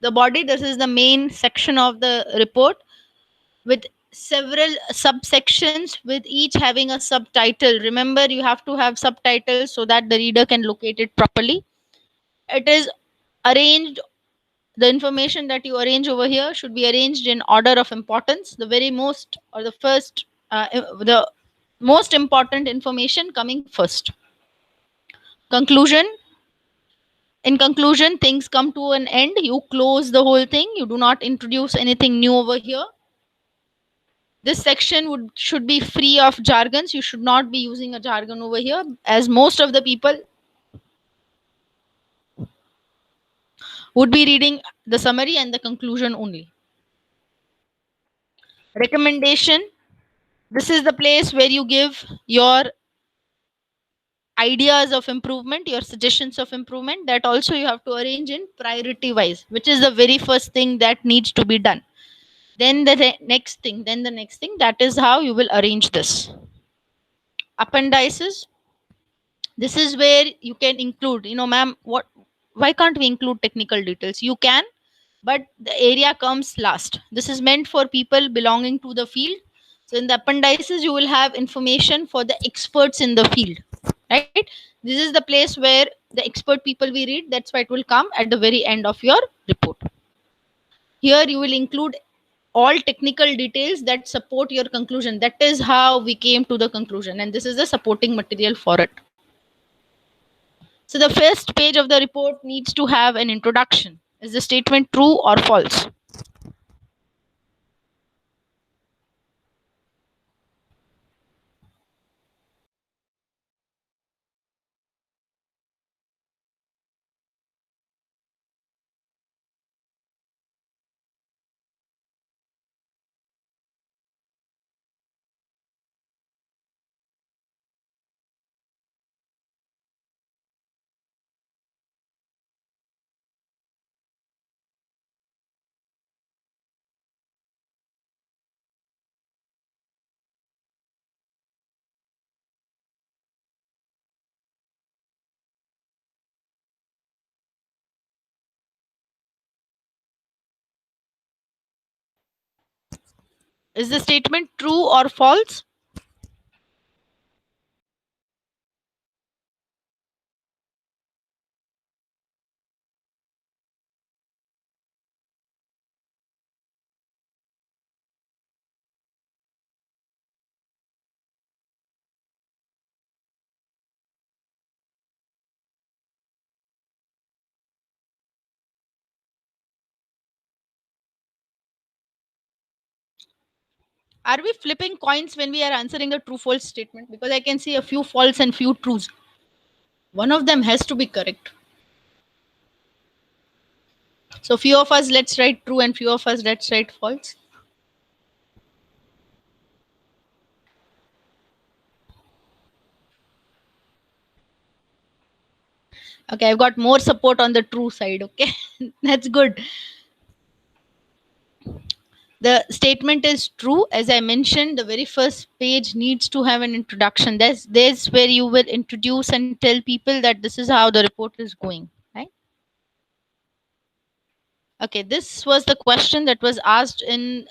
The body, this is the main section of the report, with several subsections, with each having a subtitle. Remember, you have to have subtitles so that the reader can locate it properly. It is arranged, the information that you arrange over here should be arranged in order of importance. The very most, or the first, the most important information coming first. Conclusion. In conclusion, things come to an end. You close the whole thing. You do not introduce anything new over here. This section should be free of jargons. You should not be using a jargon over here, as most of the people would be reading the summary and the conclusion only. Recommendation. This is the place where you give your ideas of improvement, your suggestions of improvement. That also you have to arrange in priority wise, which is the very first thing that needs to be done. Then the next thing, then the next thing. That is how you will arrange this. Appendices. This is where you can include, ma'am, what, why can't we include technical details? You can, but the area comes last. This is meant for people belonging to the field. So in the appendices you will have information for the experts in the field, right? This is the place where the expert people we read. That's why it will come at the very end of your report. Here you will include all technical details that support your conclusion. That is how we came to the conclusion, and this is the supporting material for it. So the first page of the report needs to have an introduction. Is the statement true or false? Is the statement true or false? Are we flipping coins when we are answering the true false statement? Because I can see a few false and few trues. One of them has to be correct. So few of us let's write true and few of us let's write false. Okay, I've got more support on the true side. Okay, that's good. The statement is true. As I mentioned, the very first page needs to have an introduction. There's where you will introduce and tell people that this is how the report is going, right? Okay, this was the question that was asked in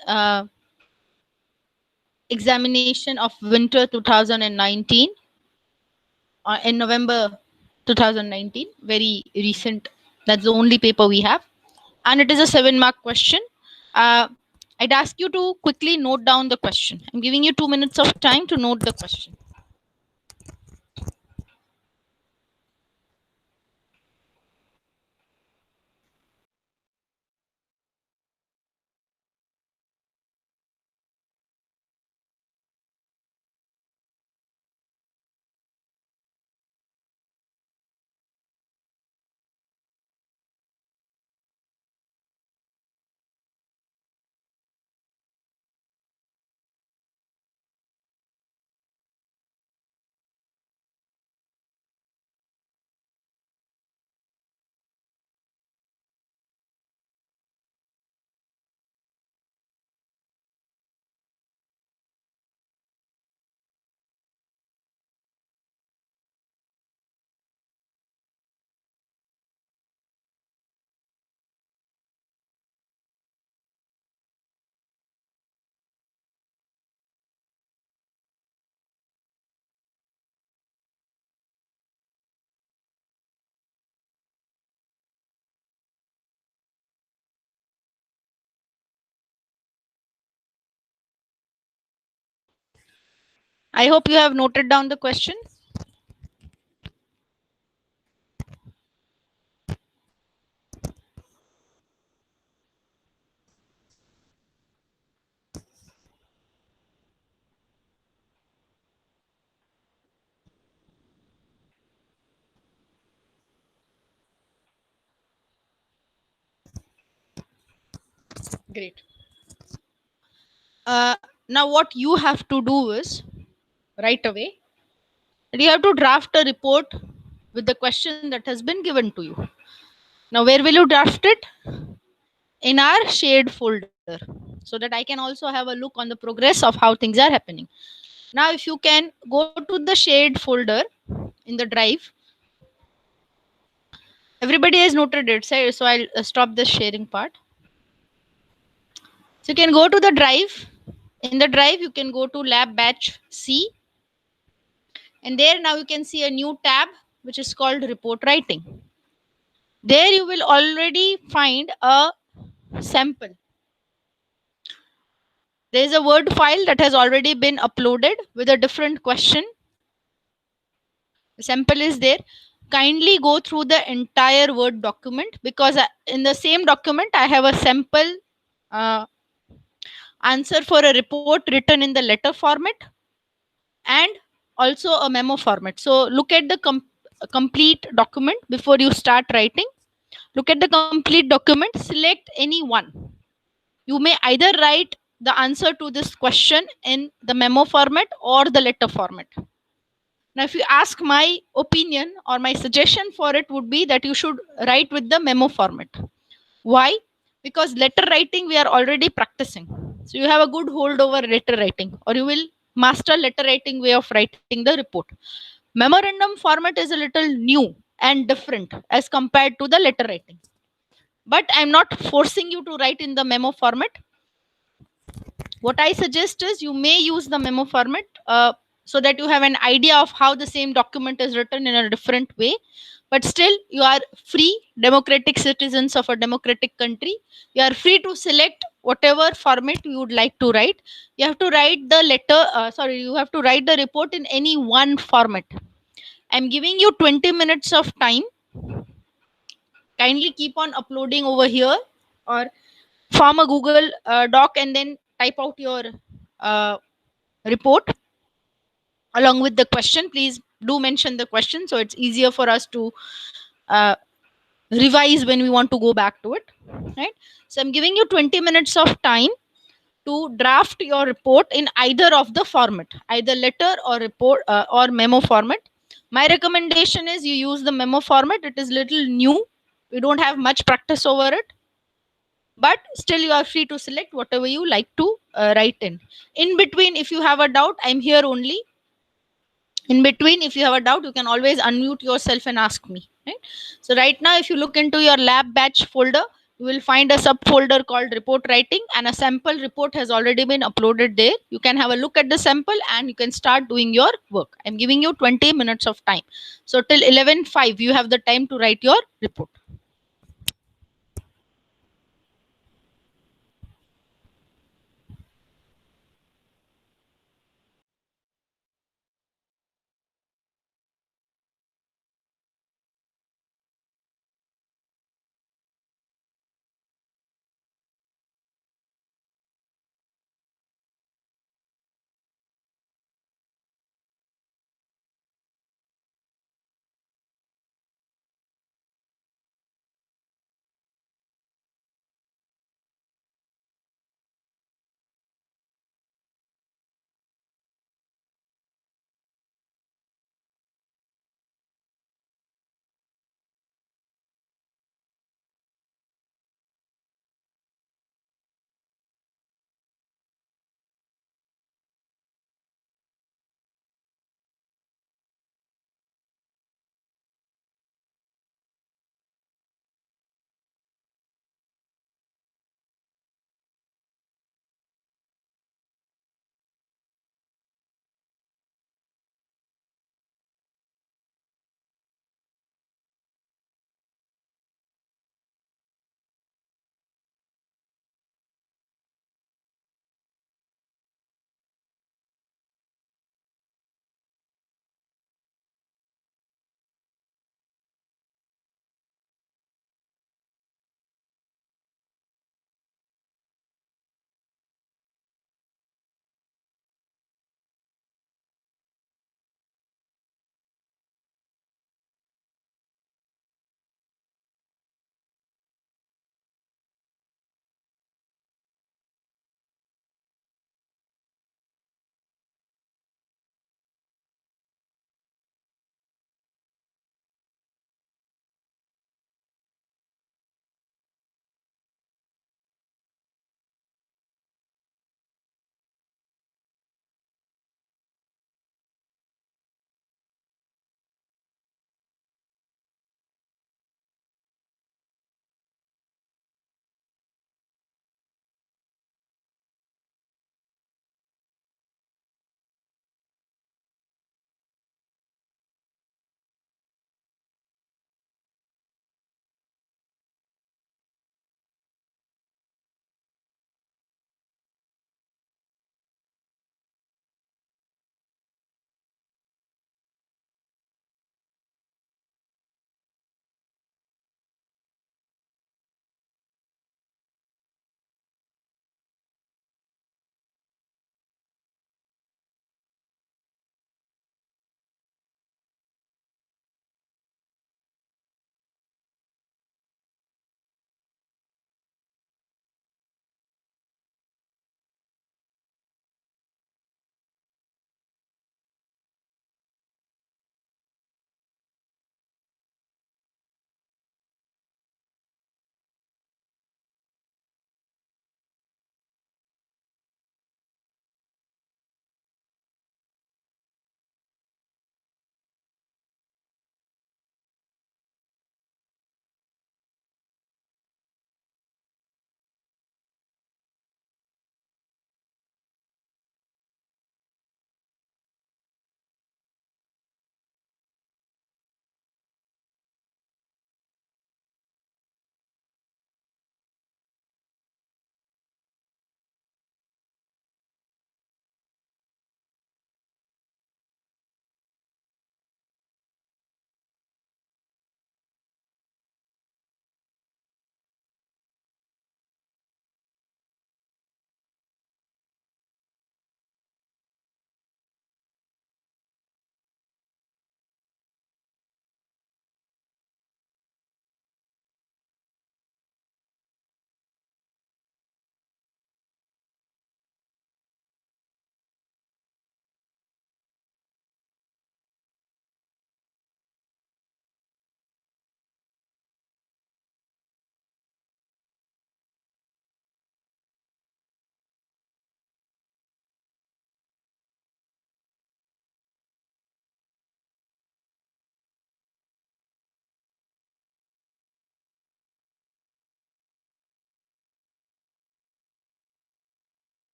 examination of winter 2019 in November 2019. Very recent. That's the only paper we have, and it is a 7-mark question. Uh, I'd ask you to quickly note down the question. I'm giving you 2 minutes of time to note the question. I hope you have noted down the question. Great. Now, what you have to do is right away, you have to draft a report with the question that has been given to you. Now, where will you draft it? In our shared folder, so that I can also have a look on the progress of how things are happening. Now, if you can go to the shared folder in the drive, everybody has noted it. So I'll stop this sharing part. So you can go to the drive. In the drive, you can go to lab batch C, and there now you can see a new tab which is called report writing. There you will already find a sample. There is a Word file that has already been uploaded with a different question. The sample is there. Kindly go through the entire Word document, because in the same document I have a sample uh, answer for a report written in the letter format and also a memo format. So look at the complete document before you start writing. Look at the complete document, select any one. You may either write the answer to this question in the memo format or the letter format. Now, if you ask my opinion or my suggestion for it, would be that you should write with the memo format. Why? Because letter writing we are already practicing. So you have a good hold over letter writing, or you will master letter writing way of writing the report. Memorandum format is a little new and different as compared to the letter writing. But I'm not forcing you to write in the memo format. What I suggest is you may use the memo format so that you have an idea of how the same document is written in a different way. But still, you are free, democratic citizens of a democratic country. You are free to select whatever format you would like to write. You have to write the you have to write the report in any one format. I'm giving you 20 minutes of time. Kindly keep on uploading over here, or form a Google Doc and then type out your uh, report along with the question. Please do mention the question so it's easier for us to uh, revise when we want to go back to it. Right. So I'm giving you 20 minutes of time to draft your report in either of the format, either letter or report or memo format. My recommendation is you use the memo format. It is little new. We don't have much practice over it. but still you are free to select whatever you like to write in between. If you have a doubt, I'm here only. In between, if you have a doubt, you can always unmute yourself and ask me, right? So right now, if you look into your lab batch folder, you will find a subfolder called report writing, and a sample report has already been uploaded there. You can have a look at the sample and you can start doing your work. I'm giving you 20 minutes of time, so till 11:05 you have the time to write your report.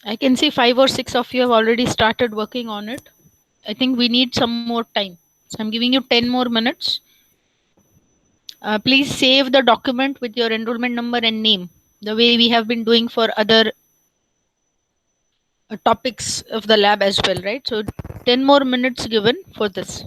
I can see 5 or 6 of you have already started working on it. I think we need some more time. So I'm giving you 10 more minutes. Please save the document with your enrollment number and name, the way we have been doing for other topics of the lab as well, right? So 10 more minutes given for this.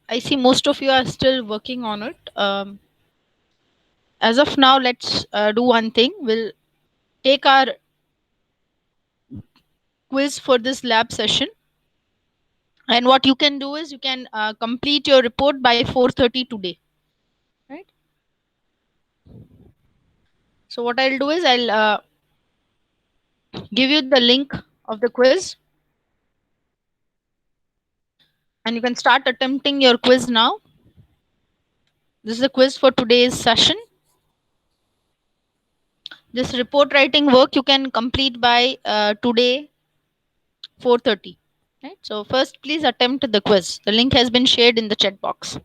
I see most of you are still working on it. As of now, let's do one thing. We'll take our quiz for this lab session, and what you can do is you can complete your report by 4:30 today, right? So what I'll do is I'll give you the link of the quiz, and you can start attempting your quiz now. This is the quiz for today's session. This report writing work you can complete by today 4:30. Right. So first, please attempt the quiz. The link has been shared in the chat box.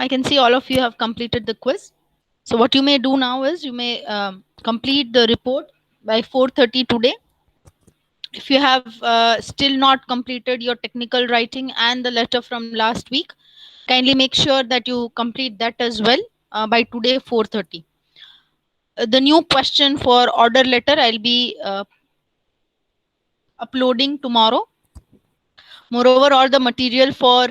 I can see all of you have completed the quiz. So what you may do now is you may complete the report by 4:30 today. If you have still not completed your technical writing and the letter from last week, kindly make sure that you complete that as well by today 4:30. The new question for order letter I'll be uploading tomorrow. Moreover, all the material for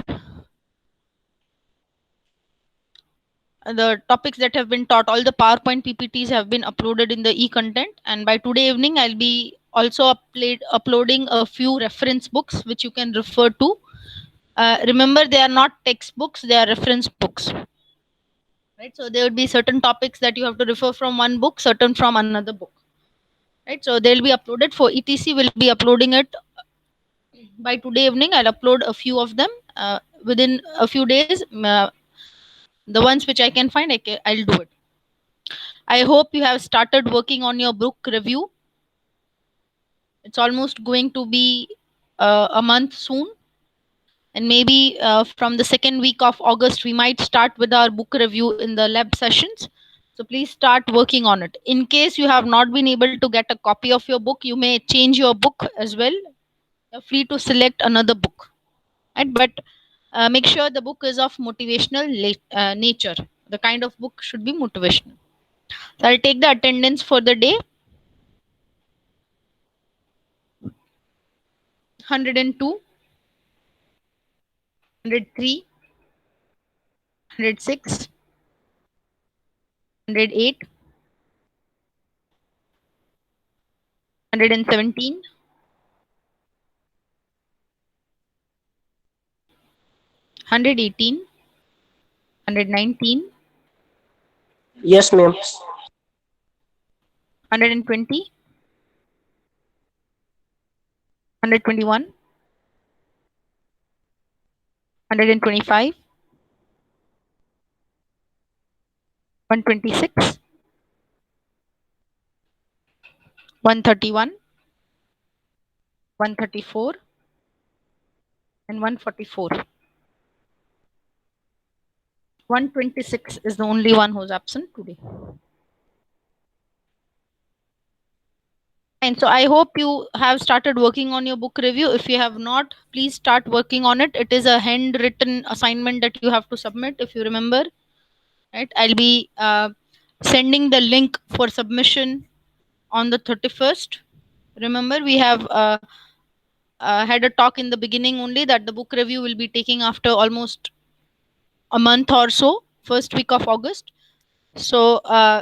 the topics that have been taught, all the PowerPoint PPTs have been uploaded in the e-content, and by today evening I'll be also uploading a few reference books which you can refer to. Remember, they are not textbooks, they are reference books, right? So there would be certain topics that you have to refer from one book, certain from another book, right? So they'll be uploaded. For etc will be uploading it by today evening. I'll upload a few of them within a few days. The ones which I can find, I'll do it. I hope you have started working on your book review. It's almost going to be a month soon, and maybe from the second week of August we might start with our book review in the lab sessions. So please start working on it. In case you have not been able to get a copy of your book, you may change your book as well. You're free to select another book, right? But make sure the book is of motivational nature. The kind of book should be motivational. So I'll take the attendance for the day. 102, 103, 106, 108, 117, 118, 119, Yes, ma'am. 120, 121, 125, 126, 131, 134, and 144. 126 is the only one who's absent today. And so I hope you have started working on your book review. If you have not, please start working on it. It is a handwritten assignment that you have to submit, if you remember. Right? I'll be sending the link for submission on the 31st. Remember, we have had a talk in the beginning only that the book review will be taking after almost a month or so, first week of August. So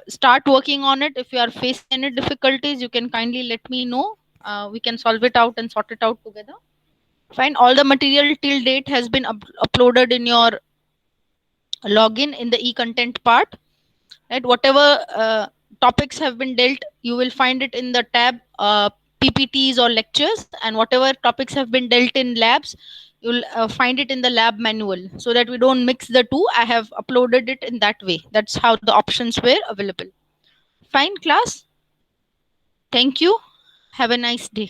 start working on it. If you are facing any difficulties, you can kindly let me know. We can solve it out and sort it out together. Fine. All the material till date has been uploaded in your login in the e-content part. Right. Whatever topics have been dealt, you will find it in the tab PPTs or lectures, and whatever topics have been dealt in labs, you'll find it in the lab manual, so that we don't mix the two. I have uploaded it in that way. That's how the options were available. Fine, class. Thank you. Have a nice day.